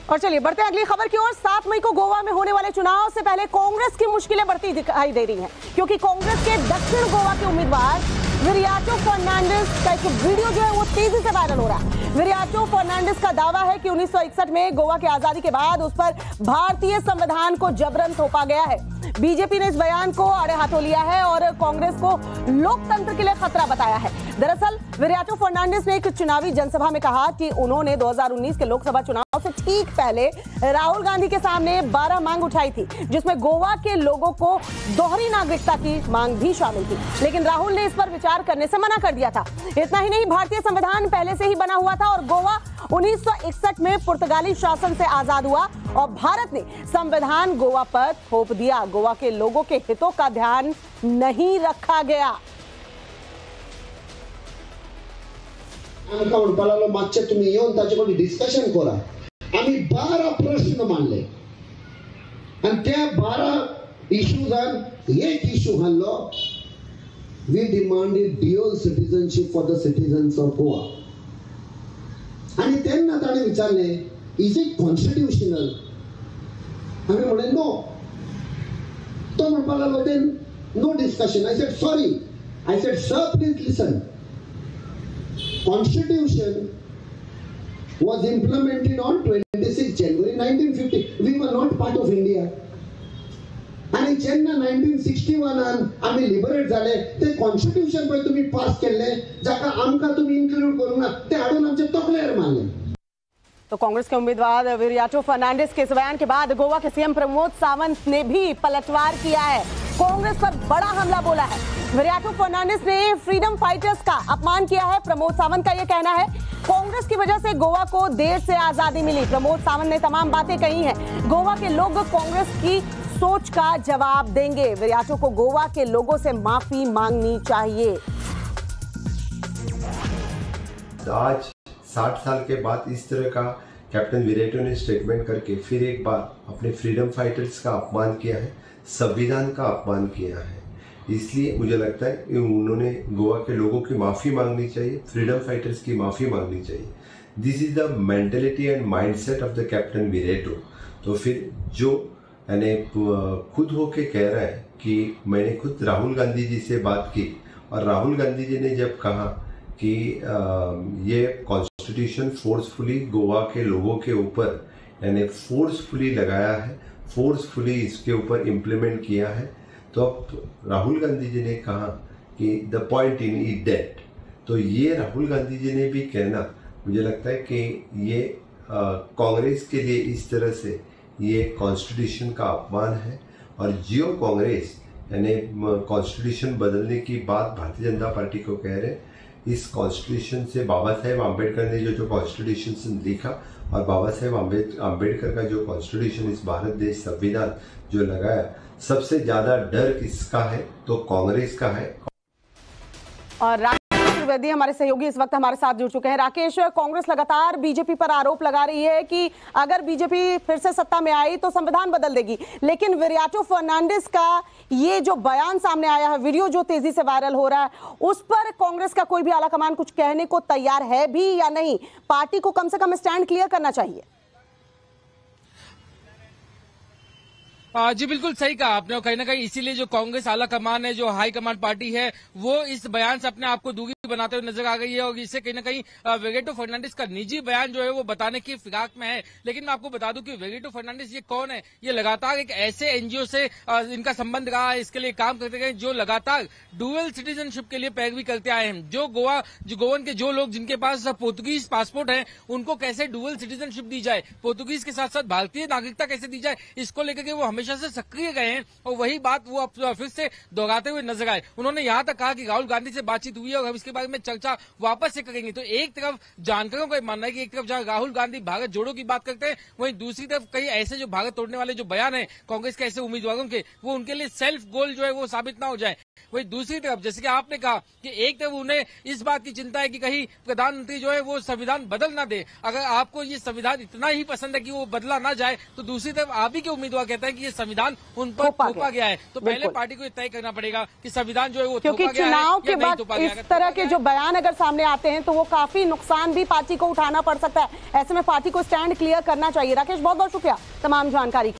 और चलिए बढ़ते हैं अगली खबर की ओर। 7 मई को गोवा में होने वाले चुनाव से पहले कांग्रेस की मुश्किलें बढ़ती दिखाई दे रही हैं, क्योंकि कांग्रेस के दक्षिण गोवा के उम्मीदवार विरियाटो फर्नांडिस का एक वीडियो जो है वो तेजी से वायरल हो रहा है। विरियाटो फर्नांडिस का दावा है कि 1961 में गोवा की आजादी के बाद उस पर भारतीय संविधान को जबरन थोपा गया है। बीजेपी ने इस बयान को आड़े हाथों लिया है और कांग्रेस को लोकतंत्र के लिए खतरा बताया है। दरअसल विरियाटो फर्नांडिस ने एक चुनावी जनसभा में कहा कि उन्होंने 2019 के लोकसभा चुनाव से ठीक पहले राहुल गांधी के सामने 12 मांग उठाई थी, जिसमें गोवा के लोगों को दोहरी नागरिकता की मांग भी शामिल थी, लेकिन राहुल ने इस पर विचार करने से मना कर दिया था। इतना ही नहीं, भारतीय संविधान पहले से ही बना हुआ था और गोवा 1961 में पुर्तगाली शासन से आजाद हुआ और भारत ने संविधान गोवा पर थोप दिया। गोवा के लोगों के हितों का ध्यान नहीं रखा गया। आमकां म्हणपाक लागलो मातशें तुमी येवन ताचे कडेन डिस्कशन करा। आमी 12 प्रश्न मांडले आनी त्या 12 इश्यूजान एक इश्यू हाडलो, we demanded dual citizenship for the citizens of Goa. आनी तेन्ना ताणें विचारलें, इज इट कॉन्स्टिट्यूशनल? आमी म्हणलें नो। तो म्हणपाक लागलो then no discussion. I said sorry, I said sir please listen, Constitution was implemented on 26 January 1950. We were not part of India. आणि जेन्ना 1961 आम्ही लिबरेट झाले, ते कॉन्स्टिट्यूशन पळय तुम्ही पास केले, जाका आमकां तुम्ही इन्क्लूड करूंक ना, ते हाडून आमचे तकलेर मारले। तो कांग्रेस के उम्मीदवार विरियाटो फर्नांडिस के इस बयान के बाद गोवा के सीएम प्रमोद सावंत ने भी पलटवार किया है, कांग्रेस पर बड़ा हमला बोला है। विरियाटो फर्नांडिस ने फ्रीडम फाइटर्स का अपमान किया है। प्रमोद सावंत का यह कहना है कांग्रेस की वजह से गोवा को देर से आजादी मिली। प्रमोद सावंत ने तमाम बातें कही हैं। गोवा के लोग कांग्रेस की सोच का जवाब देंगे। विरियाटो को गोवा के लोगों से माफी मांगनी चाहिए। आज 60 साल के बाद इस तरह का कैप्टन विरियाटो ने स्टेटमेंट करके फिर एक बार अपने फ्रीडम फाइटर्स का अपमान किया है, संविधान का अपमान किया है। इसलिए मुझे लगता है कि उन्होंने गोवा के लोगों की माफ़ी मांगनी चाहिए, फ्रीडम फाइटर्स की माफ़ी मांगनी चाहिए। This is the mentality and mindset of the captain Viriato. तो फिर जो यानी खुद होके कह रहा है कि मैंने खुद राहुल गांधी जी से बात की और राहुल गांधी जी ने जब कहा कि ये कॉन्स्टिट्यूशन फोर्सफुली गोवा के लोगों के ऊपर यानी फोर्सफुली लगाया है, फोर्सफुली इसके ऊपर इम्प्लीमेंट किया है, तो अब राहुल गांधी जी ने कहा कि the point in is that. तो ये राहुल गांधी जी ने भी कहना, मुझे लगता है कि ये कांग्रेस के लिए इस तरह से ये कॉन्स्टिट्यूशन का अपमान है। और जो कांग्रेस यानी कॉन्स्टिट्यूशन बदलने की बात भारतीय जनता पार्टी को कह रहे हैं, इस कॉन्स्टिट्यूशन से बाबा साहेब आम्बेडकर ने जो कॉन्स्टिट्यूशन लिखा और बाबा साहेब आम्बेडकर का जो कॉन्स्टिट्यूशन इस भारत देश संविधान जो लगाया, सबसे ज्यादा डर किसका है? तो कांग्रेस का है। और राकेश त्रिवेदी हमारे सहयोगी इस वक्त हमारे साथ जुड़ चुके हैं। राकेश, कांग्रेस लगातार बीजेपी पर आरोप लगा रही है कि अगर बीजेपी फिर से सत्ता में आई तो संविधान बदल देगी, लेकिन विरियाटो फर्नांडिस का ये जो बयान सामने आया है, वीडियो जो तेजी से वायरल हो रहा है, उस पर कांग्रेस का कोई भी आला कमान कुछ कहने को तैयार है भी या नहीं? पार्टी को कम से कम स्टैंड क्लियर करना चाहिए। जी बिल्कुल सही कहा आपने। कहीं ना कहीं इसीलिए जो कांग्रेस आला कमान है, जो हाई कमान पार्टी है, वो इस बयान से अपने आप को दूरी बनाते हुए नजर आ गई है और इससे कहीं ना कहीं विरियाटो फर्नांडिस का निजी बयान जो है वो बताने की फिराक में है। लेकिन मैं आपको बता दूं कि विरियाटो फर्नांडिस ये कौन है? ये लगातार एक ऐसे एनजीओ से इनका संबंध रहा है, इसके लिए काम करते गए, जो लगातार डुअल सिटीजनशिप के लिए पैरवी करते आए हैं। जो गोवन के जो लोग जिनके पास पोर्तुगीज पासपोर्ट है, उनको कैसे डुअल सिटीजनशिप दी जाए, पोर्तुगीज के साथ साथ भारतीय नागरिकता कैसे दी जाए, इसको लेकर के वो हमेशा से सक्रिय गए हैं और वही बात वो अब फिर से दोहराते हुए नजर आए। उन्होंने यहां तक कहा कि राहुल गांधी से बातचीत हुई है और हम इसके बारे में चर्चा वापस से करेंगे। तो एक तरफ जानकारों का मानना है कि एक तरफ जहां राहुल गांधी भारत जोड़ो की बात करते हैं, वहीं दूसरी तरफ कई ऐसे जो भारत तोड़ने वाले जो बयान है कांग्रेस के ऐसे उम्मीदवारों के, वो उनके लिए सेल्फ गोल जो है वो साबित ना हो जाए। वही दूसरी तरफ जैसे कि आपने कहा कि एक तरफ उन्हें इस बात की चिंता है कि कहीं प्रधानमंत्री जो है वो संविधान बदल ना दे। अगर आपको ये संविधान इतना ही पसंद है कि वो बदला ना जाए, तो दूसरी तरफ आप ही के उम्मीदवार कहते हैं कि ये संविधान उन पर थोपा गया है। तो पहले पार्टी को तय करना पड़ेगा कि संविधान जो है वो क्योंकि चुनाव के बाद इस तरह के जो बयान अगर सामने आते हैं तो वो काफी नुकसान भी पार्टी को उठाना पड़ सकता है। ऐसे में पार्टी को स्टैंड क्लियर करना चाहिए। राकेश, बहुत बहुत शुक्रिया तमाम जानकारी